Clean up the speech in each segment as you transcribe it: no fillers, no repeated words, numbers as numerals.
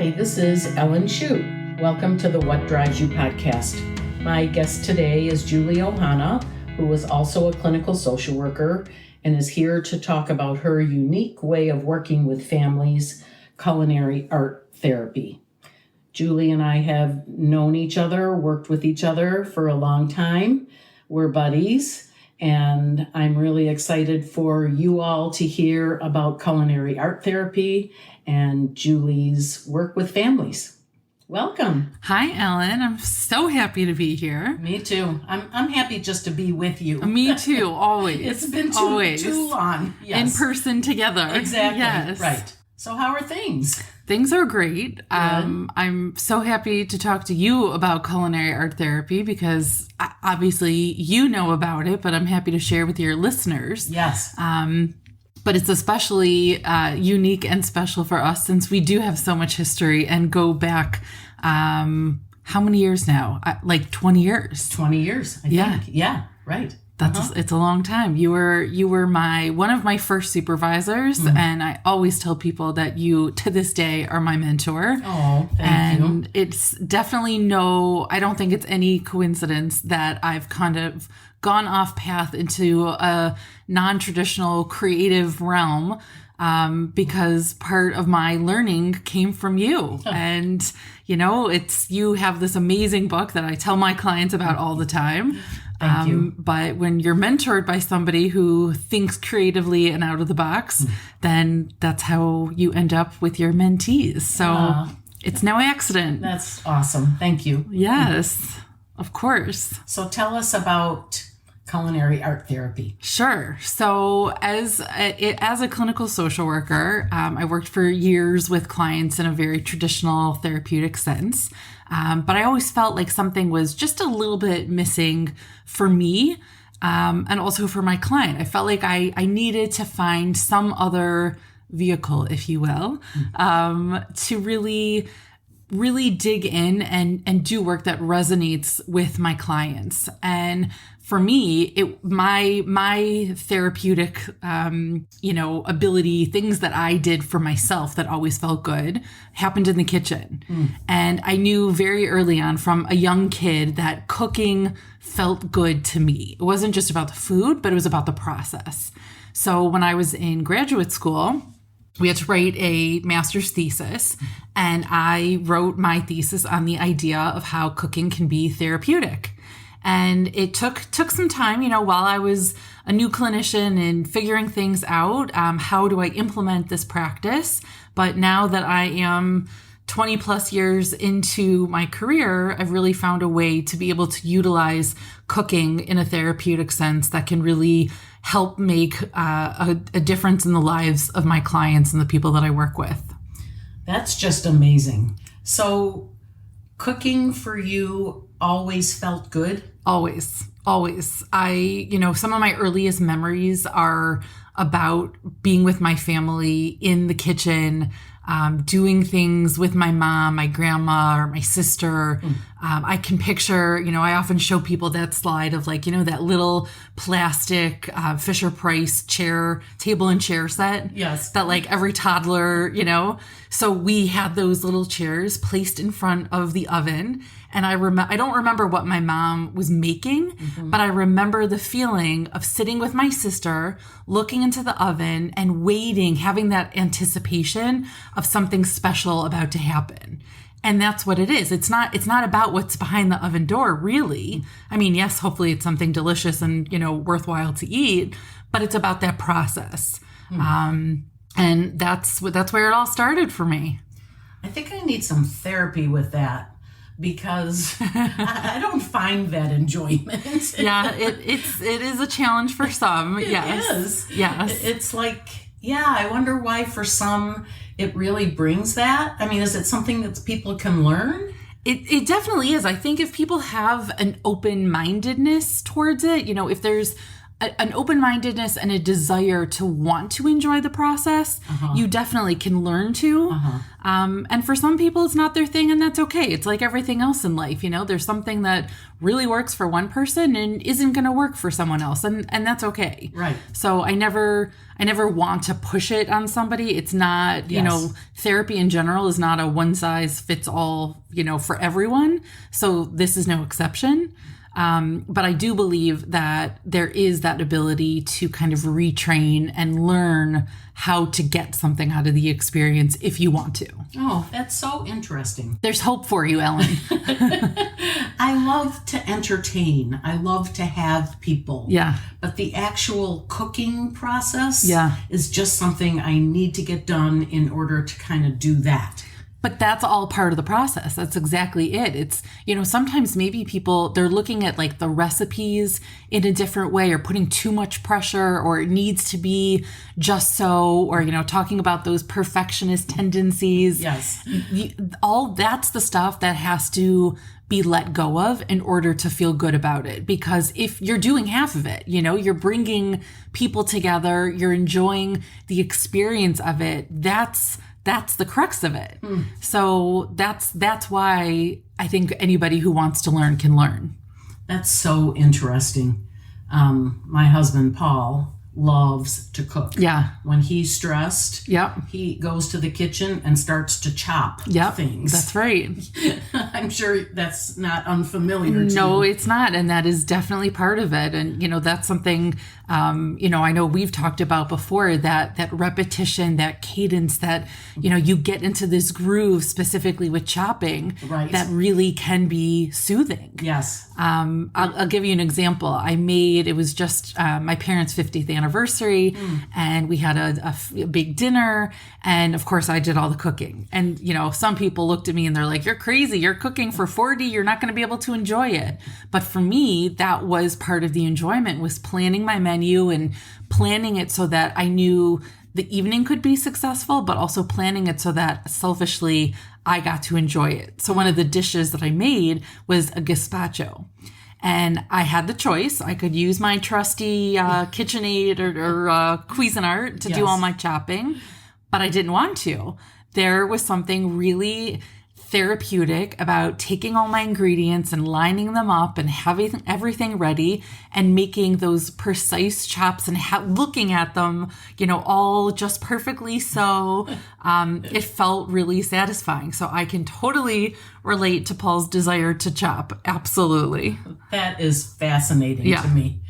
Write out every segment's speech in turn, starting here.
Hi, this is Ellen Shute. Welcome to the What Drives You podcast. My guest today is Julie Ohana, who is also a clinical social worker and is here to talk about her unique way of working with families, culinary art therapy. Julie and I have known each other, worked with each other for a long time. We're buddies, and I'm really excited for you all to hear about culinary art therapy and Julie's work with families. Welcome. Hi, Ellen. I'm so happy to be here. Me too. I'm happy just to be with you. Me too. Always. It's been too long. Yes. In person together. Exactly. Yes. Right. So how are things? Things are great. I'm so happy to talk to you about culinary art therapy because obviously you know about it, but I'm happy to share with your listeners. Yes. But it's especially unique and special for us since we do have so much history and go back, how many years now? Like 20 years. 20 years, I think. Yeah, right. It's a long time. You were one of my first supervisors, and I always tell people that you, to this day, are my mentor. Oh, thank you. And it's definitely I don't think it's any coincidence that I've kind of gone off path into a non-traditional creative realm, because part of my learning came from you. And, you have this amazing book that I tell my clients about all the time. Thank you. But when you're mentored by somebody who thinks creatively and out of the box, then that's how you end up with your mentees. So it's no accident. That's awesome. Thank you. Yes, of course. So tell us about culinary art therapy. Sure. So as a clinical social worker, I worked for years with clients in a very traditional therapeutic sense. But I always felt like something was just a little bit missing for me, and also for my client. I felt like I needed to find some other vehicle, if you will, to really dig in and do work that resonates with my clients. And for me, my therapeutic, ability, things that I did for myself that always felt good happened in the kitchen. And I knew very early on from a young kid that cooking felt good to me. It wasn't just about the food, but it was about the process. So when I was in graduate school, we had to write a master's thesis, and I wrote my thesis on the idea of how cooking can be therapeutic. And it took some time, while I was a new clinician and figuring things out, how do I implement this practice? But now that I am 20 plus years into my career, I've really found a way to be able to utilize cooking in a therapeutic sense that can really help make a difference in the lives of my clients and the people that I work with. That's just amazing. So cooking for you always felt good? Always. Some of my earliest memories are about being with my family in the kitchen, doing things with my mom, my grandma, or my sister. I can picture, I often show people that slide of that little plastic Fisher-Price table and chair set. Yes. That every toddler, So we had those little chairs placed in front of the oven. And I don't remember what my mom was making, but I remember the feeling of sitting with my sister, looking into the oven and waiting, having that anticipation of something special about to happen. And that's what it is. It's not about what's behind the oven door, really. I mean, yes, hopefully it's something delicious and, worthwhile to eat, but it's about that process. And that's where it all started for me. I think I need some therapy with that, because I don't find that enjoyment. Yeah, it is a challenge for some. Yes. It is. Yes. It's I wonder why for some it really brings that. I mean, is it something that people can learn? It definitely is. I think if people have an open-mindedness towards it, if there's an open-mindedness and a desire to want to enjoy the process, you definitely can learn to. And for some people, it's not their thing, and that's okay. It's like everything else in life, there's something that really works for one person and isn't going to work for someone else, and that's okay. Right. So I never want to push it on somebody. It's not, therapy in general is not a one size fits all, for everyone. So this is no exception. But I do believe that there is that ability to kind of retrain and learn how to get something out of the experience if you want to. Oh, that's so interesting. There's hope for you, Ellen. I love to entertain. I love to have people. Yeah. But the actual cooking process Yeah. is just something I need to get done in order to kind of do that. But that's all part of the process. That's exactly it. It's, sometimes maybe people, they're looking at like the recipes in a different way, or putting too much pressure, or it needs to be just so, or, talking about those perfectionist tendencies. Yes. All that's the stuff that has to be let go of in order to feel good about it. Because if you're doing half of it, you're bringing people together, you're enjoying the experience of it. That's the crux of it. So that's why I think anybody who wants to learn can learn. That's so interesting. My husband, Paul, loves to cook. Yeah. When he's stressed, Yep. he goes to the kitchen and starts to chop things. That's right. I'm sure that's not unfamiliar to No, you. it's not. And that is definitely part of it. And, that's something, I know we've talked about before, that repetition, that cadence, that, you get into this groove specifically with chopping, Right. that really can be soothing. Yes. I'll give you an example. It was just my parents' 50th anniversary, and we had a big dinner. And of course, I did all the cooking. And, some people looked at me and they're like, "You're crazy. You're cooking for 40. You're not going to be able to enjoy it." But for me, that was part of the enjoyment, was planning my menu and planning it so that I knew the evening could be successful, but also planning it so that selfishly I got to enjoy it. So one of the dishes that I made was a gazpacho. And I had the choice. I could use my trusty KitchenAid or Cuisinart to do all my chopping, but I didn't want to. There was something really therapeutic about taking all my ingredients and lining them up and having everything ready and making those precise chops and looking at them, all just perfectly so. It felt really satisfying. So I can totally relate to Paul's desire to chop. Absolutely. That is fascinating to me.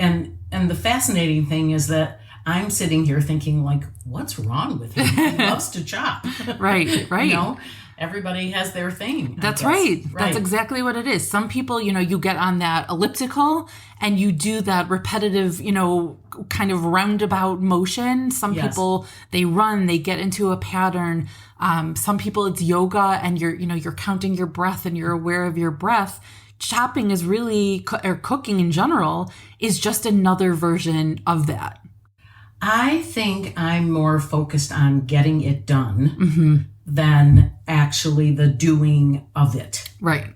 And the fascinating thing is that I'm sitting here thinking, like, what's wrong with him? He loves to chop. Right. Everybody has their thing. That's right. That's exactly what it is. Some people, you get on that elliptical and you do that repetitive, kind of roundabout motion. Some people, they run, they get into a pattern. Some people, it's yoga and you're counting your breath and you're aware of your breath. Chopping is really, or cooking in general, is just another version of that. I think I'm more focused on getting it done than actually the doing of it. Right.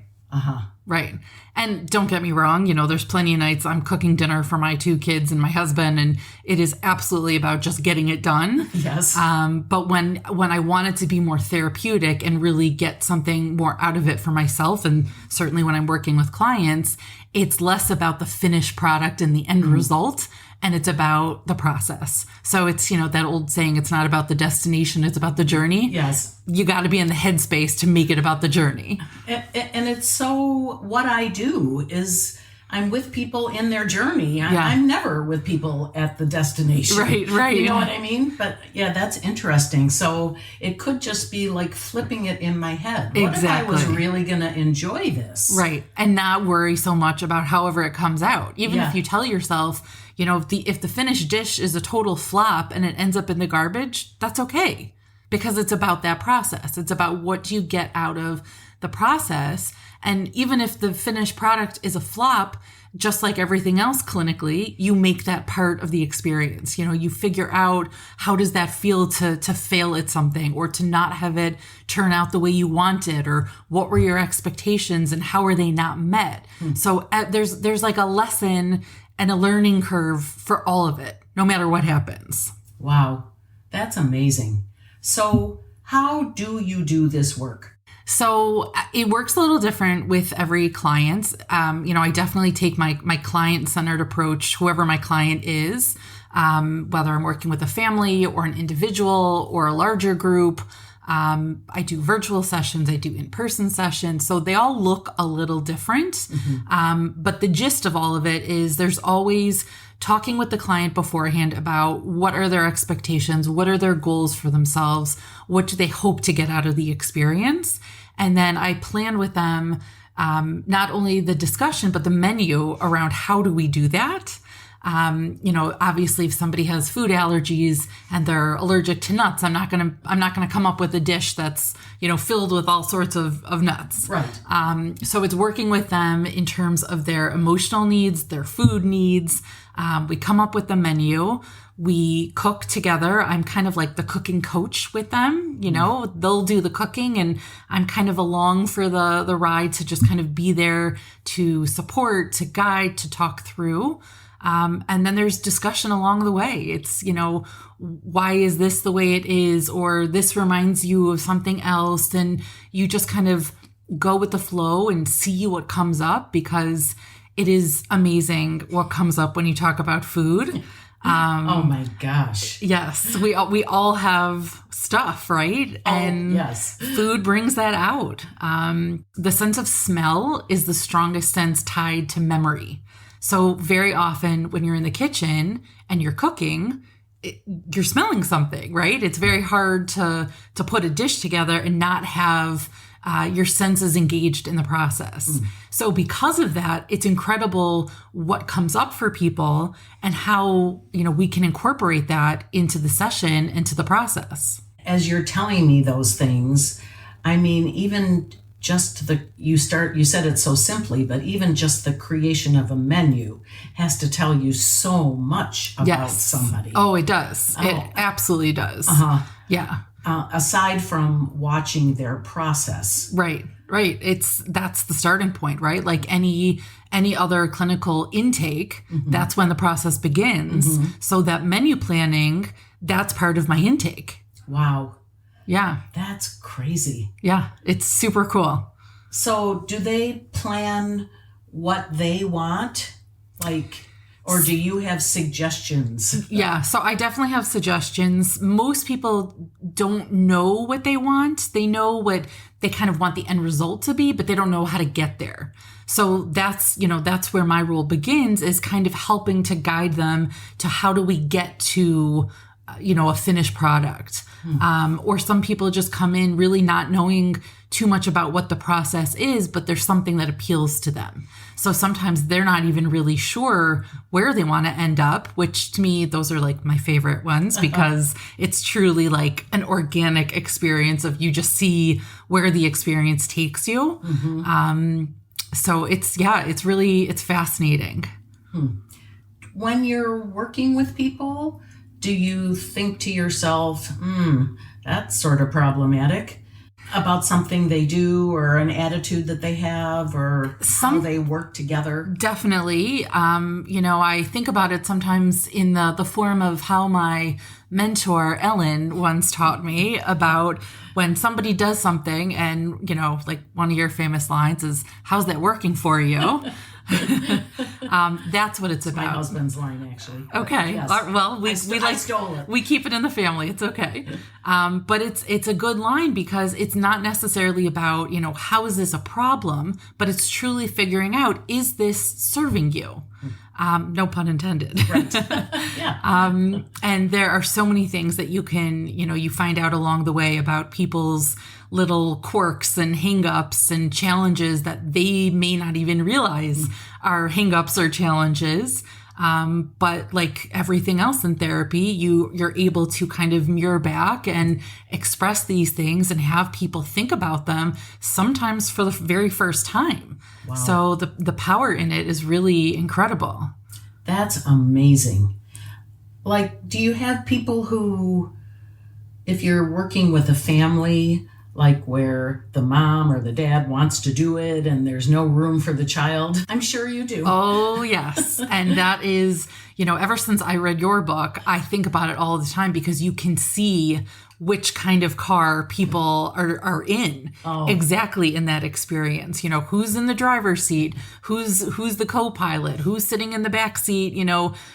Right. And don't get me wrong, there's plenty of nights I'm cooking dinner for my 2 kids and my husband, and it is absolutely about just getting it done. Yes. But when I want it to be more therapeutic and really get something more out of it for myself, and certainly when I'm working with clients, it's less about the finished product and the end result, and it's about the process. So it's, that old saying, it's not about the destination, it's about the journey. Yes. You got to be in the headspace to make it about the journey. And it's so, what I do is I'm with people in their journey. I'm never with people at the destination. Right. You know what I mean? But yeah, that's interesting. So it could just be like flipping it in my head. What if I was really going to enjoy this? Right. And not worry so much about however it comes out. Even if you tell yourself, if the finished dish is a total flop and it ends up in the garbage, that's okay. Because it's about that process. It's about what you get out of the process. And even if the finished product is a flop, just like everything else clinically, you make that part of the experience. You figure out, how does that feel to fail at something, or to not have it turn out the way you wanted, or what were your expectations and how are they not met? So there's like a lesson and a learning curve for all of it, no matter what happens. Wow, that's amazing. So how do you do this work? So it works a little different with every client. I definitely take my client-centered approach, whoever my client is, whether I'm working with a family or an individual or a larger group. I do virtual sessions, I do in-person sessions. So they all look a little different. But the gist of all of it is there's always talking with the client beforehand about what are their expectations, what are their goals for themselves, what do they hope to get out of the experience. And then I plan with them not only the discussion, but the menu around how do we do that. Obviously if somebody has food allergies and they're allergic to nuts, I'm not going to come up with a dish that's, filled with all sorts of nuts. Right. So it's working with them in terms of their emotional needs, their food needs. We come up with the menu. We cook together. I'm kind of like the cooking coach with them. They'll do the cooking and I'm kind of along for the ride to just kind of be there to support, to guide, to talk through. And then there's discussion along the way. It's, why is this the way it is? Or this reminds you of something else. And you just kind of go with the flow and see what comes up, because it is amazing what comes up when you talk about food. Oh my gosh. Yes. We all have stuff, right? And yes. Food brings that out. The sense of smell is the strongest sense tied to memory. So very often when you're in the kitchen and you're cooking, you're smelling something, right? It's very hard to put a dish together and not have your senses engaged in the process. So because of that, it's incredible what comes up for people and how, we can incorporate that into the session, into the process. As you're telling me those things, I mean, even just you said it so simply, but even just the creation of a menu has to tell you so much about somebody. Oh, it does. Oh. It absolutely does. Yeah. Aside from watching their process. Right. That's the starting point, right? Like any other clinical intake, that's when the process begins. So that menu planning, that's part of my intake. Wow. Yeah. That's crazy. Yeah. It's super cool. So do they plan what they want? Or do you have suggestions? Yeah. So I definitely have suggestions. Most people don't know what they want. They know what they kind of want the end result to be, but they don't know how to get there. So that's where my role begins, is kind of helping to guide them to how do we get to a finished product. Or some people just come in really not knowing too much about what the process is, but there's something that appeals to them. So sometimes they're not even really sure where they want to end up, which to me, those are like my favorite ones, because it's truly like an organic experience of you just see where the experience takes you. So it's fascinating. When you're working with people, do you think to yourself, that's sort of problematic, about something they do or an attitude that they have or how they work together? Definitely. I think about it sometimes in the form of how my mentor, Ellen, once taught me about when somebody does something and, like one of your famous lines is, "How's that working for you?" That's what it's about. My husband's line, actually. Okay. Yes. Well, I stole it. We keep it in the family. It's okay. But it's a good line, because it's not necessarily about, how is this a problem, but it's truly figuring out, is this serving you? No pun intended. Right. Yeah. And there are so many things that you can, you find out along the way about people's little quirks and hang-ups and challenges that they may not even realize are hang-ups or challenges. But like everything else in therapy, you're able to kind of mirror back and express these things and have people think about them, sometimes for the very first time. Wow. So the power in it is really incredible. That's amazing. Do you have people who, if you're working with a family, like where the mom or the dad wants to do it and there's no room for the child? I'm sure you do. Oh, yes. And that is, ever since I read your book, I think about it all the time because you can see which kind of car people are in exactly in that experience. Who's in the driver's seat, who's the co-pilot, who's sitting in the back seat,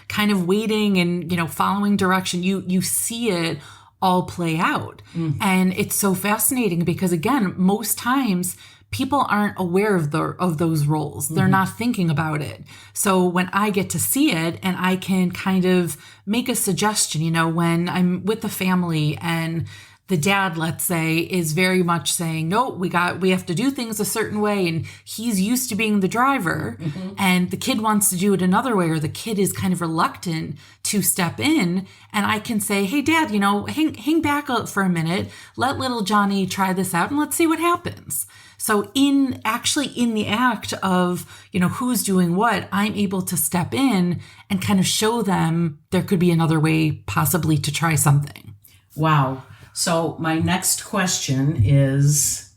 kind of waiting and, following direction. You see it all play out. And it's so fascinating because, again, most times people aren't aware of those roles. They're not thinking about it. So when I get to see it and I can kind of make a suggestion, when I'm with the family and the dad, let's say, is very much saying, no, we have to do things a certain way. And he's used to being the driver and the kid wants to do it another way, or the kid is kind of reluctant to step in. And I can say, hey, Dad, hang back for a minute. Let little Johnny try this out and let's see what happens. So in the act of, who's doing what, I'm able to step in and kind of show them there could be another way possibly to try something. Wow. So my next question is,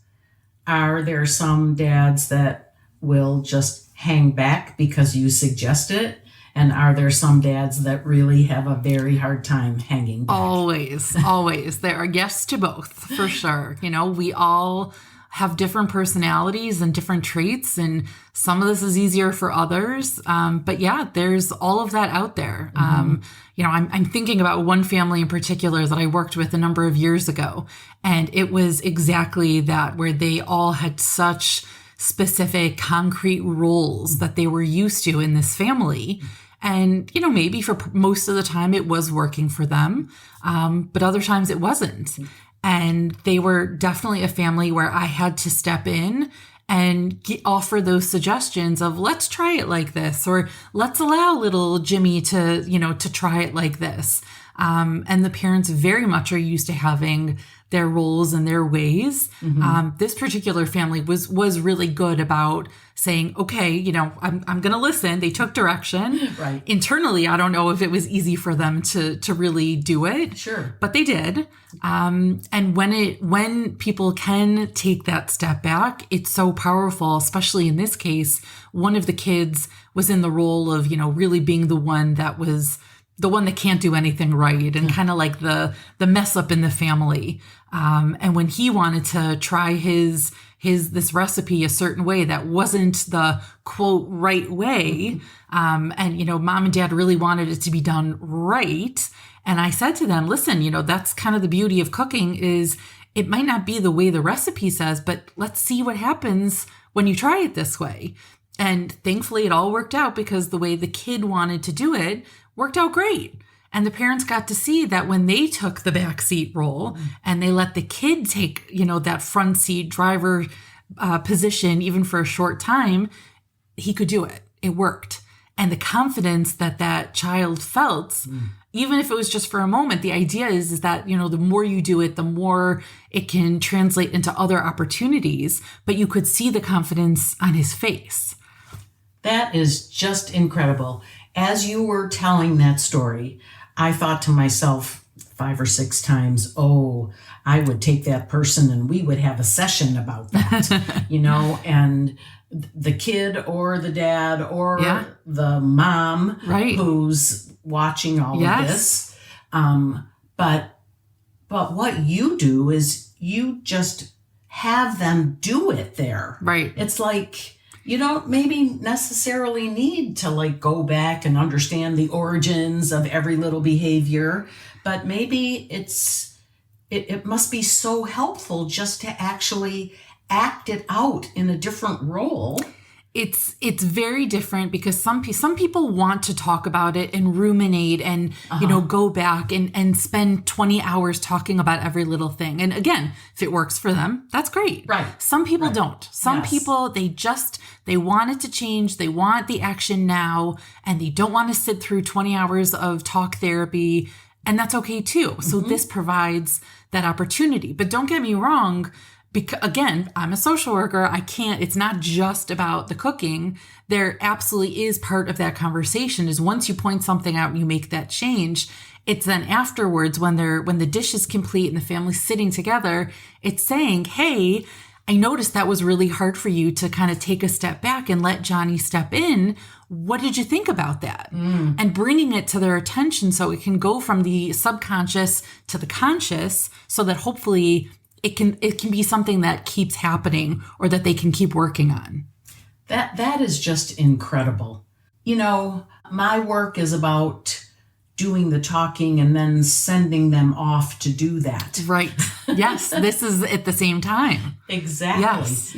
are there some dads that will just hang back because you suggest it? And are there some dads that really have a very hard time hanging back? Always. There are yes to both, for sure. We all have different personalities and different traits, and some of this is easier for others. But yeah, there's all of that out there. I'm thinking about one family in particular that I worked with a number of years ago, and it was exactly that, where they all had such specific concrete roles that they were used to in this family. And, maybe for most of the time it was working for them, but other times it wasn't. And they were definitely a family where I had to step in and offer those suggestions of, let's try it like this, or let's allow little Jimmy to try it like this. And the parents very much are used to having their roles and their ways. This particular family was really good about saying, okay, I'm going to listen. They took direction. Right. Internally, I don't know if it was easy for them to really do it. Sure. But they did. And when people can take that step back, it's so powerful, especially in this case. One of the kids was in the role of, really being the one that can't do anything right, and kind of like the mess up in the family. And when he wanted to try this recipe a certain way that wasn't the quote right way, and mom and dad really wanted it to be done right. And I said to them, listen, that's kind of the beauty of cooking, is it might not be the way the recipe says, but let's see what happens when you try it this way. And thankfully it all worked out, because the way the kid wanted to do it worked out great. And the parents got to see that when they took the backseat role and they let the kid take, that front seat driver position, even for a short time, he could do it. It worked. And the confidence that child felt, even if it was just for a moment, the idea is that, the more you do it, the more it can translate into other opportunities. But you could see the confidence on his face. That is just incredible. As you were telling that story, I thought to myself 5 or 6 times, I would take that person and we would have a session about that, and the kid or the dad or the mom who's watching all of this. But what you do is you just have them do it there. Right. It's like, you don't maybe necessarily need to go back and understand the origins of every little behavior, but maybe it must be so helpful just to actually act it out in a different role. It's very different, because some people want to talk about it and ruminate and, go back and spend 20 hours talking about every little thing. And again, if it works for them, that's great. Right. Some people don't. Some people, they want it to change. They want the action now, and they don't want to sit through 20 hours of talk therapy. And that's okay too. So this provides that opportunity. But don't get me wrong, Because again, I'm a social worker. It's not just about the cooking. There absolutely is part of that conversation is once you point something out and you make that change, it's then afterwards when the dish is complete and the family's sitting together, it's saying, hey, I noticed that was really hard for you to kind of take a step back and let Johnny step in. What did you think about that? And bringing it to their attention so it can go from the subconscious to the conscious so that hopefully it can be something that keeps happening or that they can keep working on. That is just incredible. You know, my work is about doing the talking and then sending them off to do that. Right. Yes. This is at the same time. Exactly.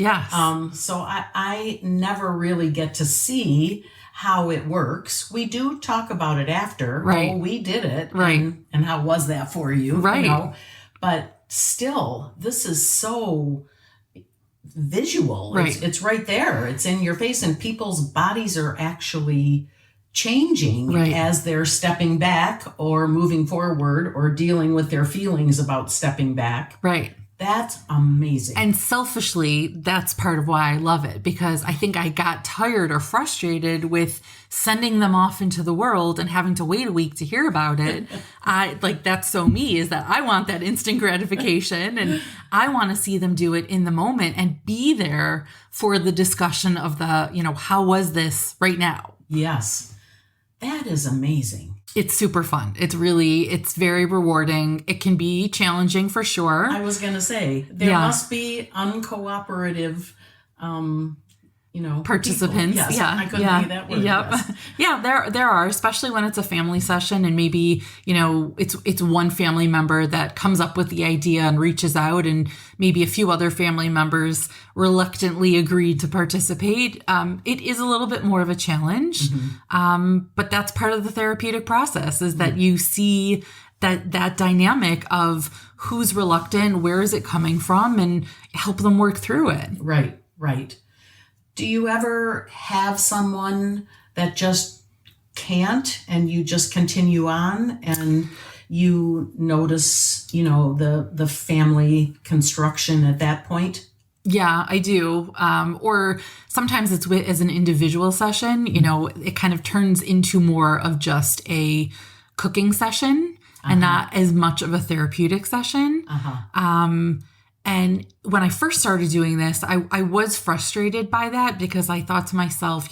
Yes. So I never really get to see how it works. We do talk about it after. Right. Oh, we did it. Right. And how was that for you? Right. You know? But still, this is so visual. Right. It's right there. It's in your face, and people's bodies are actually changing as they're stepping back or moving forward or dealing with their feelings about stepping back. Right. That's amazing. And selfishly, that's part of why I love it, because I think I got tired or frustrated with sending them off into the world and having to wait a week to hear about it. That's so me, is that I want that instant gratification and I want to see them do it in the moment and be there for the discussion of how was this right now? Yes. That is amazing. It's super fun. It's very rewarding. It can be challenging for sure. I was going to say, there must be uncooperative, participants. Yes, Yeah. I couldn't say that word. Yep. Yes. Yeah, there are, especially when it's a family session and maybe, it's one family member that comes up with the idea and reaches out and maybe a few other family members reluctantly agreed to participate. It is a little bit more of a challenge. But that's part of the therapeutic process is that you see that dynamic of who's reluctant, where is it coming from, and help them work through it. Right. Do you ever have someone that just can't and you just continue on and you notice, the family construction at that point? Yeah, I do. Or sometimes it's as an individual session, it kind of turns into more of just a cooking session and not as much of a therapeutic session. And when I first started doing this, I was frustrated by that because I thought to myself,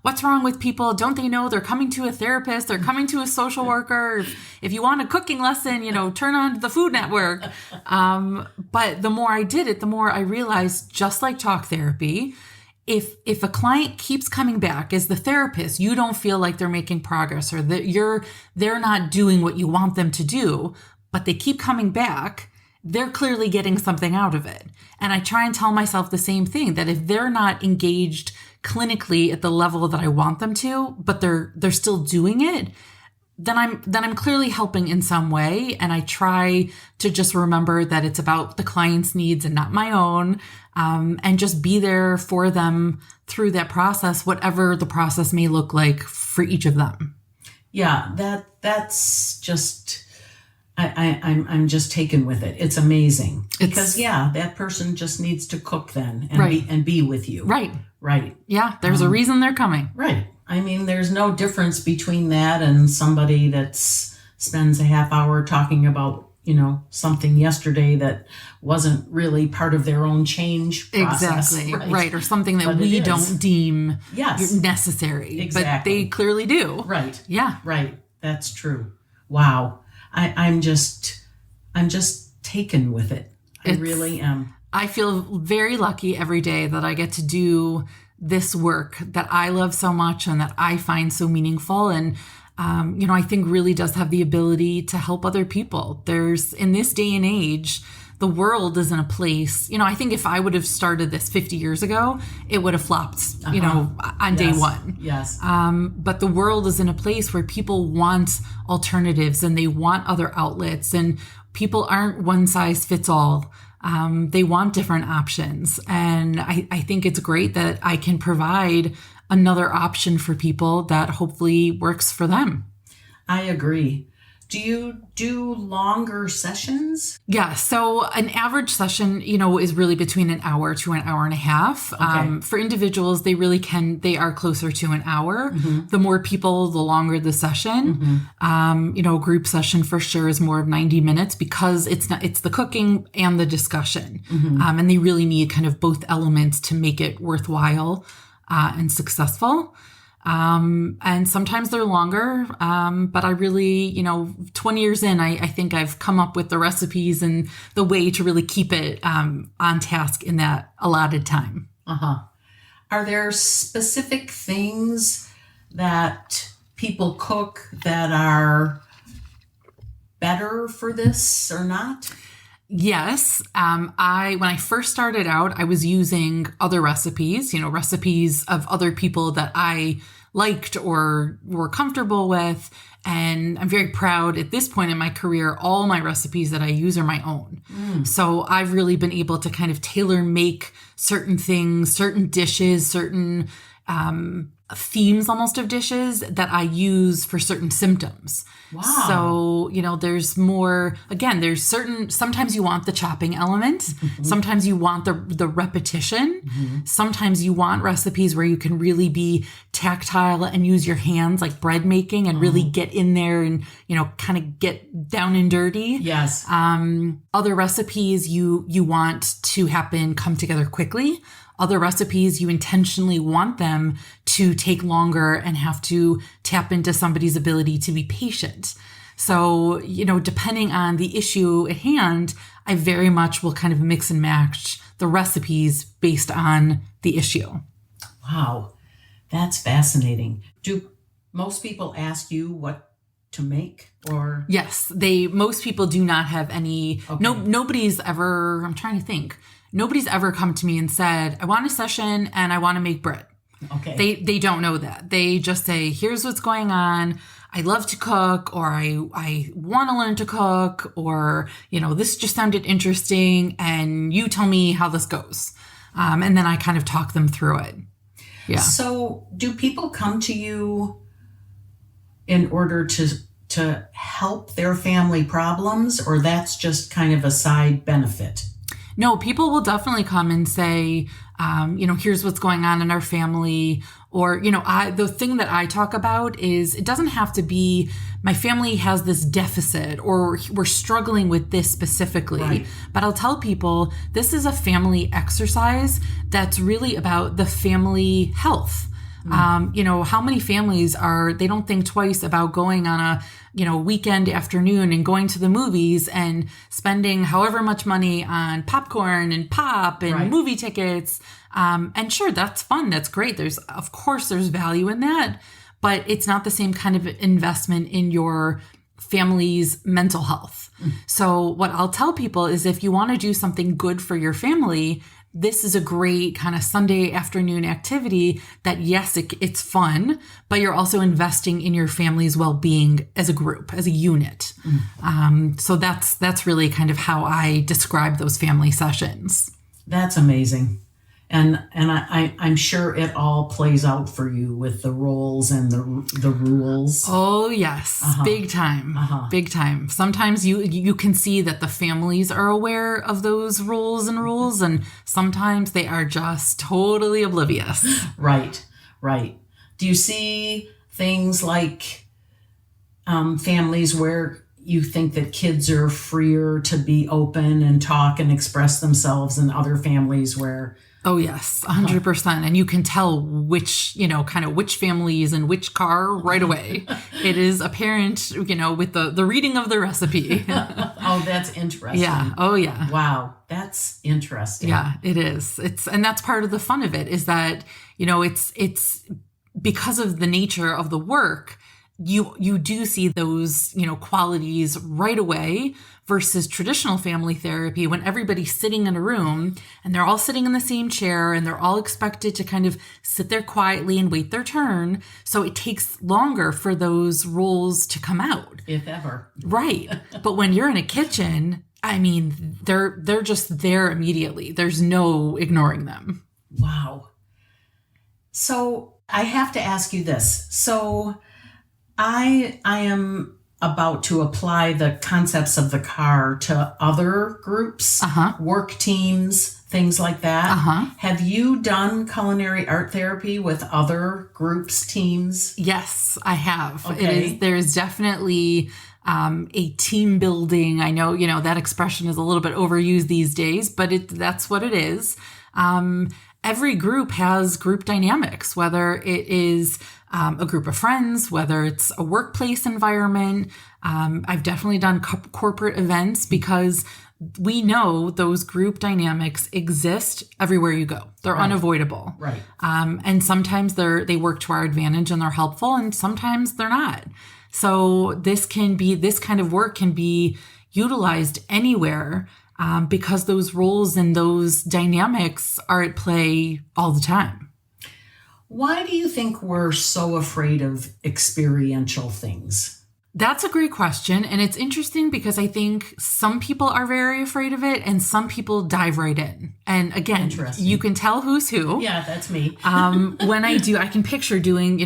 what's wrong with people? Don't they know they're coming to a therapist? They're coming to a social worker. If you want a cooking lesson, turn on the Food Network. But the more I did it, the more I realized, just like talk therapy, if a client keeps coming back as the therapist, you don't feel like they're making progress or that they're not doing what you want them to do, but they keep coming back, they're clearly getting something out of it. And I try and tell myself the same thing, that if they're not engaged clinically at the level that I want them to, but they're still doing it, then I'm clearly helping in some way. And I try to just remember that it's about the client's needs and not my own, and just be there for them through that process, whatever the process may look like for each of them. Yeah, that's just... I'm just taken with it. It's amazing because that person just needs to cook then and be with you. Right. Yeah. There's a reason they're coming. Right. I mean, there's no difference between that and somebody that spends a half hour talking about, something yesterday that wasn't really part of their own change process. Exactly. Right. Or something that we don't deem necessary. Exactly. But they clearly do. Right. Yeah. Right. That's true. Wow. I'm just taken with it. I really am. I feel very lucky every day that I get to do this work that I love so much and that I find so meaningful. And, I think really does have the ability to help other people. In this day and age, the world is in a place, I think if I would have started this 50 years ago, it would have flopped, on day one. Yes. But the world is in a place where people want alternatives and they want other outlets, and people aren't one size fits all. They want different options. And I think it's great that I can provide another option for people that hopefully works for them. I agree. Do you do longer sessions? Yeah. So an average session, is really between an hour to an hour and a half. Okay. For individuals, they are closer to an hour. The more people, the longer the session. A group session for sure is more of 90 minutes because it's the cooking and the discussion. And they really need kind of both elements to make it worthwhile and successful. And sometimes they're longer. But I really, 20 years in, I think I've come up with the recipes and the way to really keep it on task in that allotted time. Are there specific things that people cook that are better for this or not? Yes. When I first started out, I was using other recipes, recipes of other people that I liked or were comfortable with. And I'm very proud at this point in my career, all my recipes that I use are my own. So I've really been able to kind of tailor make certain things, certain dishes, certain themes almost of dishes that I use for certain symptoms. Wow. So, there's more, again, sometimes you want the chopping element. Sometimes you want the repetition. Sometimes you want recipes where you can really be tactile and use your hands like bread making and really get in there and, kind of get down and dirty. Yes. Other recipes you want to come together quickly. Other recipes, you intentionally want them to take longer and have to tap into somebody's ability to be patient. So, depending on the issue at hand, I very much will kind of mix and match the recipes based on the issue. Wow, that's fascinating. Do most people ask you what to make or? Yes, most people do not have any, Okay. Nobody's ever, I'm trying to think. Nobody's ever come to me and said, I want a session and I want to make bread. Okay. They don't know that. They just say, here's what's going on. I love to cook, or I want to learn to cook, or, this just sounded interesting and you tell me how this goes. And then I kind of talk them through it. Yeah. So do people come to you in order to help their family problems, or that's just kind of a side benefit? No, people will definitely come and say, here's what's going on in our family. Or, the thing that I talk about is it doesn't have to be my family has this deficit or we're struggling with this specifically. Right. But I'll tell people this is a family exercise that's really about the family health. How many families they don't think twice about going on a, weekend afternoon and going to the movies and spending however much money on popcorn and pop and Right. movie tickets. And sure, that's fun. That's great. Of course, there's value in that, but it's not the same kind of investment in your family's mental health. So what I'll tell people is if you want to do something good for your family, this is a great kind of Sunday afternoon activity that, yes, it's fun, but you're also investing in your family's well-being as a group, as a unit. So that's really kind of how I describe those family sessions. That's amazing. And I'm sure it all plays out for you with the roles and the rules. Oh, yes. Big time. Big time. Sometimes you can see that the families are aware of those rules, and sometimes they are just totally oblivious. Right. Do you see things like families where you think that kids are freer to be open and talk and express themselves, and other families where... Oh, yes, 100%. And you can tell which family is in which car right away. It is apparent, with the reading of the recipe. Oh, that's interesting. Yeah. Oh, yeah. Wow. That's interesting. Yeah, it is. And that's part of the fun of it is that, it's because of the nature of the work, you do see those, qualities right away versus traditional family therapy when everybody's sitting in a room and they're all sitting in the same chair and they're all expected to kind of sit there quietly and wait their turn. So it takes longer for those roles to come out. If ever. Right. But when you're in a kitchen, I mean, they're just there immediately. There's no ignoring them. Wow. So I have to ask you this. So I am about to apply the concepts of the car to other groups, work teams, things like that. Have you done culinary art therapy with other groups, teams? Yes, I have. Okay. There's definitely a team building. I know, that expression is a little bit overused these days, but that's what it is. Every group has group dynamics, whether it is a group of friends, whether it's a workplace environment. I've definitely done corporate events because we know those group dynamics exist everywhere you go. They're unavoidable. Right. And sometimes they work to our advantage and they're helpful, and sometimes they're not. So this kind of work can be utilized anywhere because those roles and those dynamics are at play all the time. Why do you think we're so afraid of experiential things? That's a great question. And it's interesting because I think some people are very afraid of it and some people dive right in. And again, you can tell who's who. Yeah, that's me. When I can picture doing,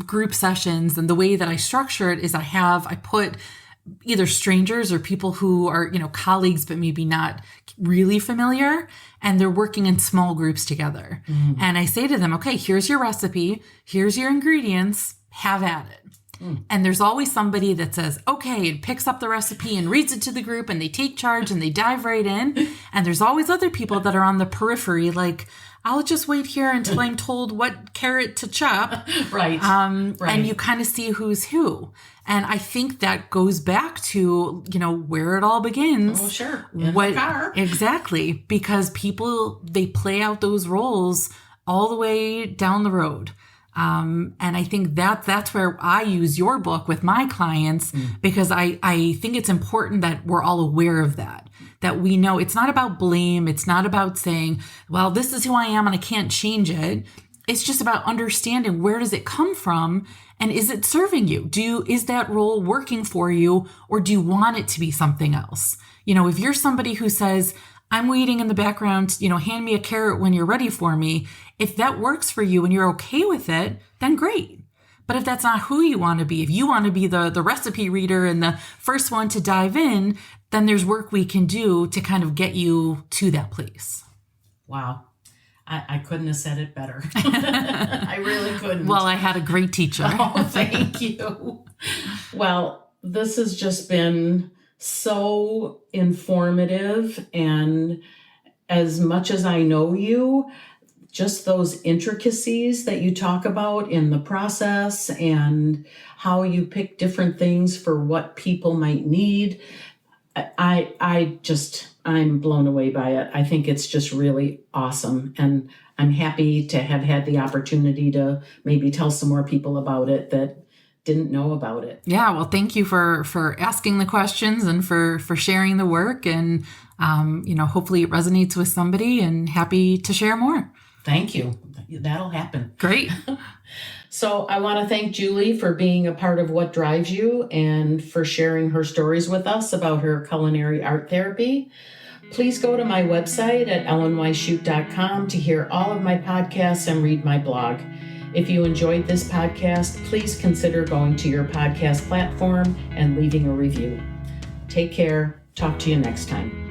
group sessions, and the way that I structure it is I put either strangers or people who are, colleagues, but maybe not really familiar, and they're working in small groups together. And I say to them, okay, here's your recipe, here's your ingredients, have at it. And there's always somebody that says, okay, and picks up the recipe and reads it to the group, and they take charge and they dive right in. And there's always other people that are on the periphery, like, I'll just wait here until I'm told what carrot to chop. Right. And you kind of see who's who. And I think that goes back to, where it all begins. Oh, sure. In the car. Exactly. Because people, they play out those roles all the way down the road. And I think that's where I use your book with my clients, because I think it's important that we're all aware of that we know it's not about blame. It's not about saying, well, this is who I am and I can't change it. It's just about understanding, where does it come from and is it serving you? Is that role working for you, or do you want it to be something else? If you're somebody who says, I'm waiting in the background, hand me a carrot when you're ready for me. If that works for you and you're okay with it, then great. But if that's not who you want to be, if you want to be the recipe reader and the first one to dive in, then there's work we can do to kind of get you to that place. Wow. I couldn't have said it better. I really couldn't. Well, I had a great teacher. Oh, thank you. Well, this has just been so informative, and as much as I know you, just those intricacies that you talk about in the process and how you pick different things for what people might need, I'm blown away by it. I think it's just really awesome, and I'm happy to have had the opportunity to maybe tell some more people about it that didn't know about it. Yeah, well, thank you for asking the questions and for sharing the work, and hopefully it resonates with somebody, and happy to share more. Thank you. That'll happen. Great. So I want to thank Julie for being a part of What Drives You and for sharing her stories with us about her culinary art therapy. Please go to my website at ellenshoot.com to hear all of my podcasts and read my blog. If you enjoyed this podcast, please consider going to your podcast platform and leaving a review. Take care. Talk to you next time.